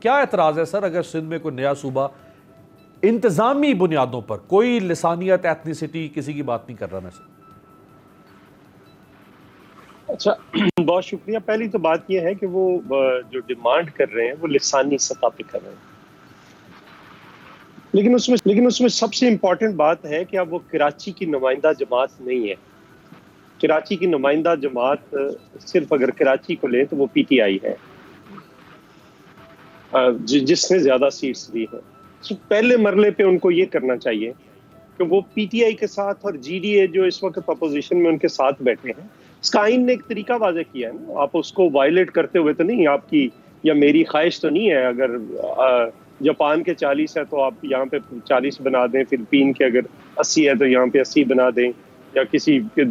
کیا اعتراض ہے سر اگر سندھ میں کوئی نیا صوبہ انتظامی بنیادوں پر، کوئی لسانیت ایتھنیسٹی کسی کی بات نہیں کر رہا میں سے؟ اچھا، بہت شکریہ. پہلی تو بات یہ ہے کہ وہ جو ڈیمانڈ کر رہے ہیں وہ لسانی سطح پہ کر رہے ہیں، لیکن اس میں سب سے امپورٹنٹ بات ہے کہ اب وہ کراچی کی نمائندہ جماعت نہیں ہے. کراچی کی نمائندہ جماعت صرف اگر کراچی کو لیں تو وہ پی ٹی آئی ہے، جس نے زیادہ سیٹس دی ہیں. پہلے مرحلے پہ ان کو یہ کرنا چاہیے کہ وہ پی ٹی آئی کے ساتھ اور جی ڈی اے جو اس وقت اپوزیشن میں ان کے ساتھ بیٹھے ہیں، اس کا آئین نے ایک طریقہ واضح کیا ہے نا. آپ اس کو وائلیٹ کرتے ہوئے تو نہیں، آپ کی یا میری خواہش تو نہیں ہے اگر جاپان کے 40 ہے تو آپ یہاں پہ 40 بنا دیں، فلپین کے اگر 80 ہے تو یہاں پہ 80 بنا دیں، یا کسی کے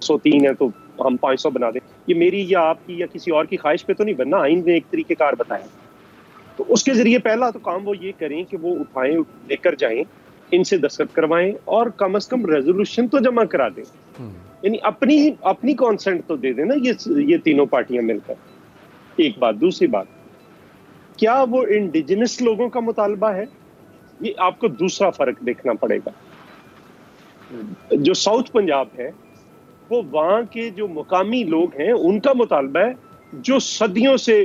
103 ہے تو ہم 500 بنا دیں. یہ میری یا آپ کی یا کسی اور کی خواہش پہ تو نہیں بننا، آئین نے ایک طریقہ کار بتایا. تو اس کے ذریعے پہلا تو کام وہ یہ کریں کہ وہ اٹھائیں، لے کر جائیں، ان سے دستخط کروائیں اور کم از کم ریزولوشن تو جمع کرا دیں. یعنی اپنی کانسنٹ تو دے دیں نا یہ تینوں پارٹیاں مل کر. ایک بات. دوسری بات، کیا وہ انڈیجنس لوگوں کا مطالبہ ہے؟ یہ آپ کو دوسرا فرق دیکھنا پڑے گا. جو ساؤتھ پنجاب ہے وہ وہاں کے جو مقامی لوگ ہیں ان کا مطالبہ ہے، جو صدیوں سے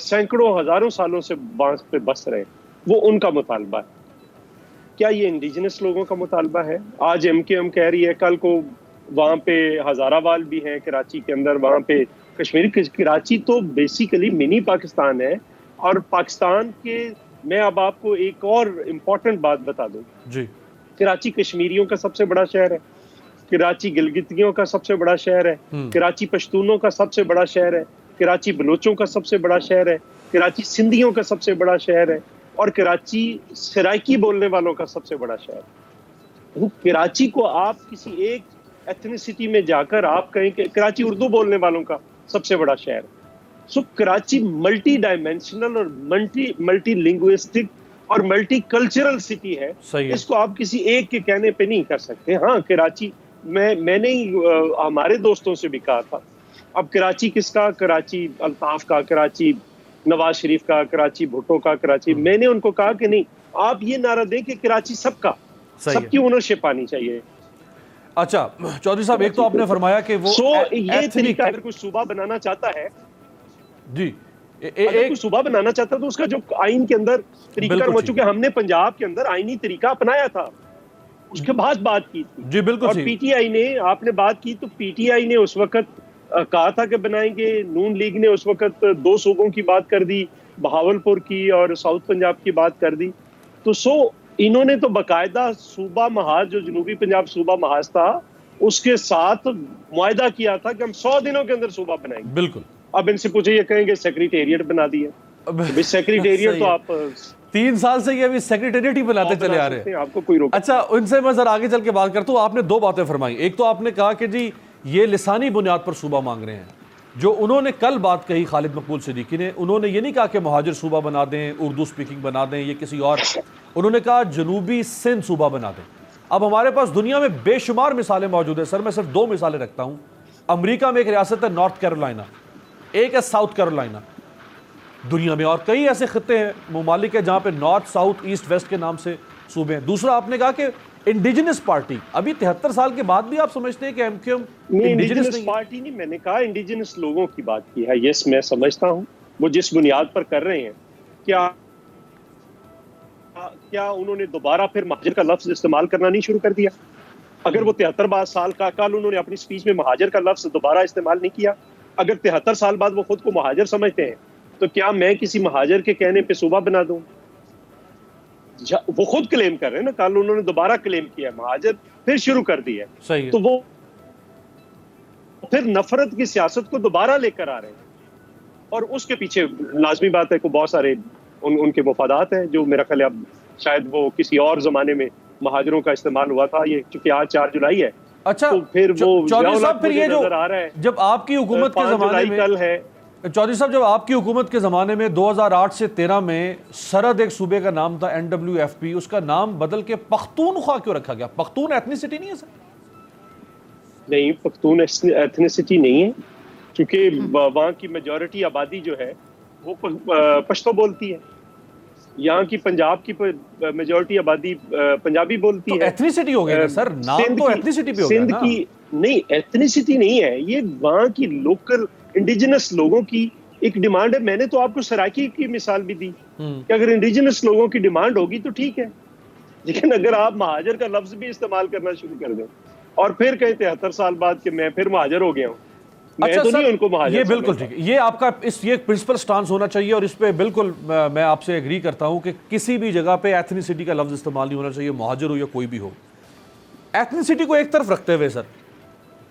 سینکڑوں ہزاروں سالوں سے بانس پہ بس رہے، وہ ان کا مطالبہ ہے. کیا یہ انڈیجنس لوگوں کا مطالبہ ہے؟ آج ایم کے ایم کہہ رہی ہے، کل کو وہاں پہ ہزارہ وال بھی ہیں کراچی کے اندر، وہاں پہ کشمیری. کراچی تو بیسیکلی منی پاکستان ہے. اور پاکستان کے، میں اب آپ کو ایک اور امپورٹنٹ بات بتا دوں جی، کراچی کشمیریوں کا سب سے بڑا شہر ہے، کراچی گلگتیوں کا سب سے بڑا شہر ہے، کراچی پشتونوں کا سب سے بڑا شہر ہے، کراچی بلوچوں کا سب سے بڑا شہر ہے، کراچی سندھیوں کا سب سے بڑا شہر ہے، اور کراچی سرائکی بولنے والوں کا سب سے بڑا شہر ہے. کراچی کو آپ کسی ایک ایتھنیسٹی میں جا کر آپ کہیں کہ کراچی اردو بولنے والوں کا سب سے بڑا شہر ہے. سو کراچی ملٹی ڈائمینشنل اور ملٹی لنگوسٹک اور ملٹی کلچرل سٹی ہے. اس کو آپ کسی ایک کے کہنے پہ نہیں کر سکتے. ہاں کراچی، میں نے ہمارے دوستوں سے بھی کہا تھا، اب کراچی کس کا؟ کراچی الطاف کا، کراچی نواز شریف کا، کراچی بھٹو کا، کراچی. میں نے ان کو کہا کہ نہیں، آپ یہ نعرہ دیں کہ کراچی سب کا، سب کی اونرشپ آنی چاہیے. اچھا چودھری صاحب، ایک تو آپ نے فرمایا کہ وہ یہ طریقہ اگر کوئی صوبہ بنانا چاہتا ہے، جی اگر کوئی صوبہ بنانا چاہتا ہے تو اس کا جو آئین کے اندر طریقہ ہو چکے، ہم نے پنجاب کے اندر آئینی طریقہ اپنایا تھا، اس کے بعد بات کی تھی. جی بالکل. اور پی ٹی آئی نے، آپ نے بات کی تو پی ٹی آئی نے اس وقت کہا تھا کہ بنائیں گے، نون لیگ نے اس وقت 2 صوبوں کی بات کر دی، بہاولپور کی اور ساؤتھ پنجاب کی بات کر دی. تو انہوں نے تو باقاعدہ صوبہ محاذ، جو جنوبی پنجاب صوبہ محاذ تھا، اس کے ساتھ معاہدہ کیا تھا کہ ہم 100 دنوں کے اندر صوبہ بنائیں گے. بالکل. اب ان سے پوچھے، یہ کہیں گے سیکریٹریٹ بنا دیا. سیکریٹریٹ تو آپ 3 سال سے یہ ابھی سیکریٹریٹ ہی بناتے چلے آ رہے ہیں، آپ کو کوئی روک. اچھا ان سے میں ذرا آگے چل کے بات کرتا ہوں. آپ نے 2 باتیں فرمائی. ایک تو آپ نے کہا کہ جی یہ لسانی بنیاد پر صوبہ مانگ رہے ہیں. جو انہوں نے کل بات کہی خالد مقبول صدیقی نے، انہوں نے یہ نہیں کہا کہ مہاجر صوبہ بنا دیں، اردو سپیکنگ بنا دیں، یہ کسی اور، انہوں نے کہا جنوبی سندھ صوبہ بنا دیں. اب ہمارے پاس دنیا میں بے شمار مثالیں موجود ہیں سر، میں صرف 2 مثالیں رکھتا ہوں. امریکہ میں ایک ریاست ہے نارتھ کیرولائنا، ایک ہے ساؤتھ کیرولائنا. دنیا میں اور کئی ایسے خطے ہیں، ممالک ہیں جہاں پہ نارتھ، ساؤتھ، ایسٹ، ویسٹ کے نام سے صوبے ہیں. دوسرا آپ نے کہا کہ انڈیجنس پارٹی، ابھی 73 سال کے بعد بھی آپ سمجھتے ہیں کہ MQM indigenous party نہیں؟ میں نے کہا انڈیجنس لوگوں کی بات کی ہے. یس، میں سمجھتا ہوں وہ جس بنیاد پر کر رہے ہیں. کیا انہوں نے دوبارہ پھر مہاجر کا لفظ استعمال کرنا نہیں شروع کر دیا؟ اگر وہ 73 سال کا، کل انہوں نے اپنی سپیچ میں مہاجر کا لفظ دوبارہ استعمال نہیں کیا، اگر 73 سال بعد وہ خود کو مہاجر سمجھتے ہیں، تو کیا میں کسی مہاجر کے کہنے پہ صوبہ بنا دوں؟ وہ خود کلیم کر رہے ہیں نا، کل انہوں نے دوبارہ کلیم کیا مہاجر، پھر شروع کر دی ہے. تو وہ پھر نفرت کی سیاست کو دوبارہ لے کر آ رہے ہیں. اور اس کے پیچھے لازمی بات ہے کہ بہت سارے ان کے مفادات ہیں، جو میرا خیال ہے اب شاید وہ کسی اور زمانے میں مہاجروں کا استعمال ہوا تھا. یہ چونکہ آج 4 جولائی ہے. اچھا تو پھر وہ چودھری صاحب، پھر یہ جو جب آپ کی حکومت کے زمانے میں، کل ہے چودھری صاحب جب آپ کی حکومت کے زمانے میں 2008 سے 13 میں سرحد ایک صوبے کا نام تھا NWFP، اس کا نام بدل کے پختونخوا کیوں رکھا گیا؟ پختون ایتھنیسٹی نہیں ہے سر؟ نہیں، پختون ایتھنیسٹی نہیں ہے، کیونکہ وہاں کی میجورٹی آبادی جو ہے وہ پشتو بولتی ہے، یہاں کی پنجاب کی میجورٹی آبادی پنجابی بولتی ہے. ایتھنیسٹی ہو گیا نا سر، نام تو ایتھنیسٹی پہ ہو گیا سندھ نا. کی نہیں، ایتھنیسٹی نہیں ہے یہ، وہاں کی لوکل انڈیجنس لوگوں کی ایک ڈیمانڈ ہے. میں نے تو آپ کو سرائکی کی مثال بھی دی کہ اگر انڈیجنس لوگوں کی ڈیمانڈ ہوگی تو ٹھیک ہے، لیکن اگر آپ مہاجر کا لفظ بھی استعمال کرنا شروع کر دیں اور پھر کہیں 73 سال بعد کہ میں پھر مہاجر ہو گیا ہوں، میں تو نہیں ان کو مہاجر یہ بالکل سمجھتا. ٹھیک ہے، یہ آپ کا یہ پرنسپل سٹانس ہونا چاہیے، اور اس پہ بالکل میں آپ سے ایگری کرتا ہوں کہ کسی بھی جگہ پہ ایتھنیسٹی کا لفظ استعمال نہیں ہونا چاہیے، مہاجر ہو یا کوئی بھی ہو. ایتھنیسٹی کو ایک طرف رکھتے ہوئے سر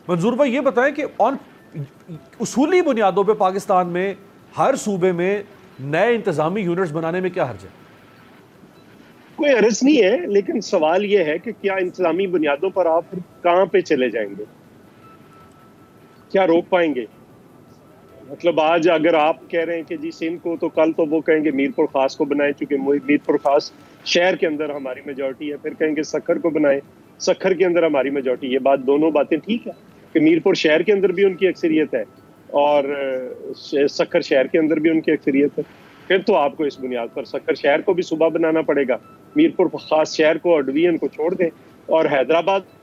منظور بھائی یہ بتائیں کہ اصولی بنیادوں پہ پاکستان میں ہر صوبے میں نئے انتظامی یونٹس بنانے میں کیا حرج ہے؟ کوئی عرض نہیں ہے، لیکن سوال یہ ہے کہ کیا انتظامی بنیادوں پر آپ کہاں پہ چلے جائیں گے، کیا روک پائیں گے؟ مطلب آج اگر آپ کہہ رہے ہیں کہ جی سندھ کو، تو کل تو وہ کہیں گے میر پور خاص کو بنائیں، چونکہ میر پور خاص شہر کے اندر ہماری میجورٹی ہے، پھر کہیں گے سکھر کو بنائیں، سکھر کے اندر ہماری میجورٹی. یہ بات دونوں باتیں ٹھیک ہے کہ میر پور شہر کے اندر بھی ان کی اکثریت ہے اور سکھر شہر کے اندر بھی ان کی اکثریت ہے. پھر تو آپ کو اس بنیاد پر سکھر شہر کو بھی صوبہ بنانا پڑے گا، میر پور خاص شہر کو اور ڈویژن کو چھوڑ دیں، اور حیدرآباد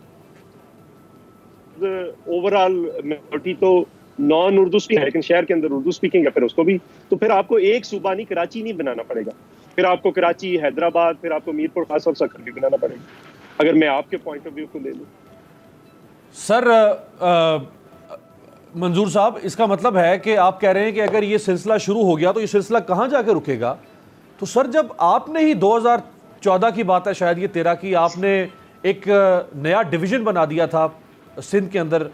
اوور آل میجورٹی تو نان اردو اسپیکنگ ہے لیکن شہر کے اندر اردو اسپیکنگ ہے، پھر اس کو بھی تو پھر آپ کو ایک صوبہ نہیں، کراچی نہیں بنانا پڑے گا، پھر آپ کو کراچی، حیدرآباد، پھر آپ کو میر پور خاص اور سکھر بھی بنانا پڑے گا، اگر میں آپ کے پوائنٹ آف ویو کو لے لوں. سر منظور صاحب اس کا مطلب ہے کہ آپ کہہ رہے ہیں کہ اگر یہ سلسلہ شروع ہو گیا تو یہ سلسلہ کہاں جا کے رکے گا؟ تو سر جب آپ نے ہی 2014 کی بات ہے شاید یہ 13 کی، آپ نے ایک نیا ڈویژن بنا دیا تھا سندھ کے اندر،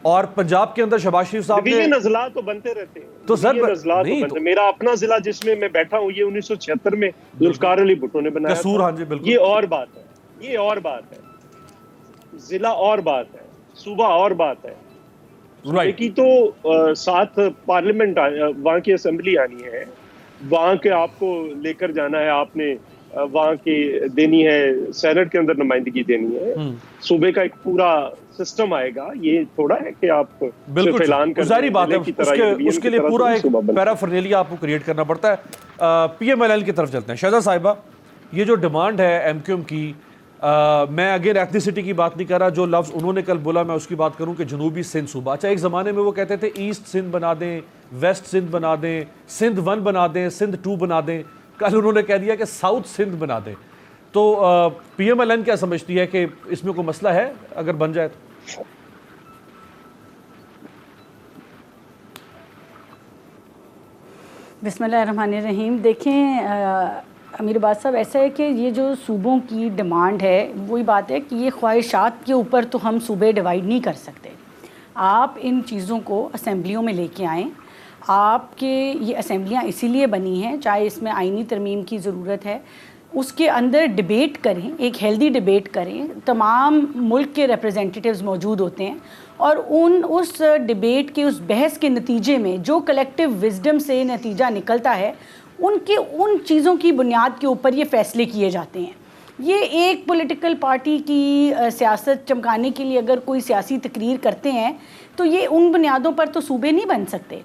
اور پنجاب کے اندر شہباز شریف صاحب نے ڈویژن اضلاع تو بنتے رہتے ہیں، تو سر میرا اپنا ضلع جس میں میں بیٹھا ہوں یہ 1976 میں ذوالفقار علی بھٹو نے بنایا قصور. ہاں جی بالکل، یہ اور بات ہے، یہ اور بات ہے، ضلع اور بات ہے، صوبہ اور بات ہے. صوبے کی تو ساتھ پارلیمنٹ وہاں کی اسمبلی آنی ہے، وہاں کے آپ کو لے کر جانا ہے، آپ نے وہاں کی دینی ہے، سینٹ کے اندر نمائندگی دینی ہے، صوبے کا ایک پورا سسٹم آئے گا. یہ تھوڑا ہے کہ آپ صرف اعلان کر ظاہری بات ہے، اس کے لیے پورا ایک پیرافرنیلیا آپ کو کریٹ کرنا پڑتا ہے. پی ایم ایل این کی طرف چلتے ہیں. شہزاد صاحبہ، یہ جو ڈیمانڈ ہے ایم کیو ایم کی، میں اگین ایتھنیسٹی کی بات نہیں کر رہا، جو لفظ انہوں نے کل بولا میں اس کی بات کروں کہ جنوبی سندھ صوبہ. اچھا ایک زمانے میں وہ کہتے تھے ایسٹ سندھ بنا دیں، ویسٹ سندھ بنا دیں، سندھ 1 بنا دیں، سندھ 2 بنا دیں، کل انہوں نے کہہ دیا کہ ساؤتھ سندھ بنا دیں. تو پی ایم ایل این کیا سمجھتی ہے کہ اس میں کوئی مسئلہ ہے اگر بن جائے تو؟ بسم اللہ الرحمن الرحیم. دیکھیں امیر عباس صاحب، ایسا ہے کہ یہ جو صوبوں کی ڈیمانڈ ہے وہی بات ہے کہ یہ خواہشات کے اوپر تو ہم صوبے ڈیوائیڈ نہیں کر سکتے. آپ ان چیزوں کو اسمبلیوں میں لے کے آئیں. آپ کے یہ اسمبلیاں اسی لیے بنی ہیں، چاہے اس میں آئینی ترمیم کی ضرورت ہے، اس کے اندر ڈیبیٹ کریں، ایک ہیلدی ڈیبیٹ کریں، تمام ملک کے ریپرزینٹیٹیوز موجود ہوتے ہیں، اور اس ڈیبیٹ کے اس بحث کے نتیجے میں جو کلیکٹیو وزڈم سے نتیجہ نکلتا ہے ان چیزوں کی بنیاد کے اوپر یہ فیصلے کیے جاتے ہیں. یہ ایک پولیٹیکل پارٹی کی سیاست چمکانے کے لیے اگر کوئی سیاسی تقریر کرتے ہیں تو یہ ان بنیادوں پر تو صوبے نہیں بن سکتے.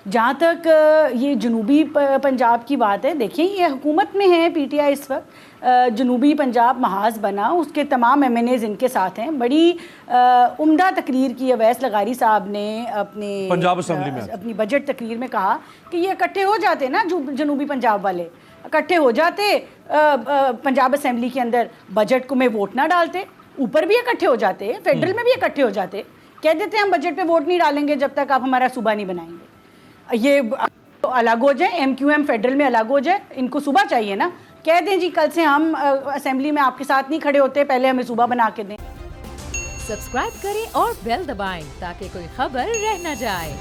جہاں تک یہ جنوبی پنجاب کی بات ہے، دیکھیں یہ حکومت میں ہے پی ٹی آئی اس وقت. جنوبی پنجاب محاذ بنا، اس کے تمام ایم این ایز ان کے ساتھ ہیں. بڑی عمدہ تقریر کی اویس لغاری صاحب نے پنجاب اسمبلی میں اپنی بجٹ تقریر میں کہا کہ یہ اکٹھے ہو جاتے نا جنوبی پنجاب والے، اکٹھے ہو جاتے پنجاب اسمبلی کے اندر، بجٹ کو میں ووٹ نہ ڈالتے، اوپر بھی اکٹھے ہو جاتے، فیڈرل میں بھی اکٹھے ہو جاتے، کہہ دیتے ہم بجٹ پہ ووٹ نہیں ڈالیں گے جب تک آپ ہمارا صوبہ نہیں بنائیں گے. یہ الگ ہو جائے، ایم کیو ایم فیڈرل میں الگ ہو جائے، ان کو صوبہ چاہیے نا. کہہ دیں جی کل سے ہم اسمبلی میں آپ کے ساتھ نہیں کھڑے ہوتے، پہلے ہمیں صوبہ بنا کے دیں. سبسکرائب کریں اور بیل دبائیں تاکہ کوئی خبر رہ نہ جائے.